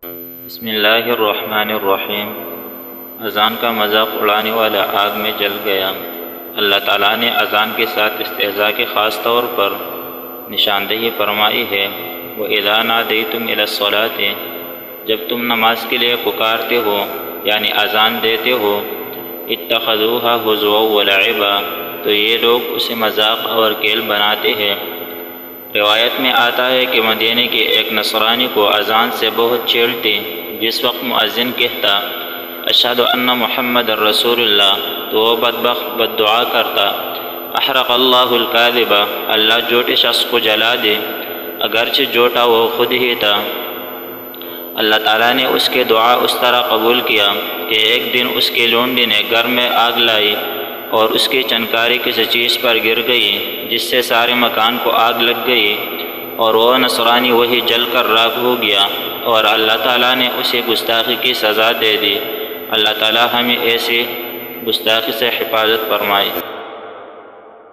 بسم اللہ الرحمن الرحیم۔ اذان کا مذاق اڑانے والا آگ میں جل گیا۔ اللہ تعالیٰ نے اذان کے ساتھ استہزاء کے خاص طور پر نشاندہی فرمائی ہے۔ وَإِذَا نَادَيْتُمْ إِلَى الصَّلَاةِ، جب تم نماز کے لیے پکارتے ہو یعنی اذان دیتے ہو، اتخذوها ہزوا ولعبا، تو یہ لوگ اسے مذاق اور کھیل بناتے ہیں۔ روایت میں آتا ہے کہ مدینے کے ایک نصرانی کو اذان سے بہت چیڑ تھی۔ جس وقت مؤذن کہتا اشہد ان محمد الرسول اللہ، تو وہ بدبخت بد دعا کرتا احرق اللہ الکاذب، اللہ جھوٹے شخص کو جلا دے، اگرچہ جھوٹا وہ خود ہی تھا۔ اللہ تعالیٰ نے اس کے دعا اس طرح قبول کیا کہ ایک دن اس کی لونڈی نے گھر میں آگ لائی اور اس کی چنکاری کسی چیز پر گر گئی، جس سے سارے مکان کو آگ لگ گئی اور وہ نصرانی وہی جل کر راکھ ہو گیا، اور اللہ تعالیٰ نے اسے گستاخی کی سزا دے دی۔ اللہ تعالیٰ ہمیں ایسی گستاخی سے حفاظت فرمائے۔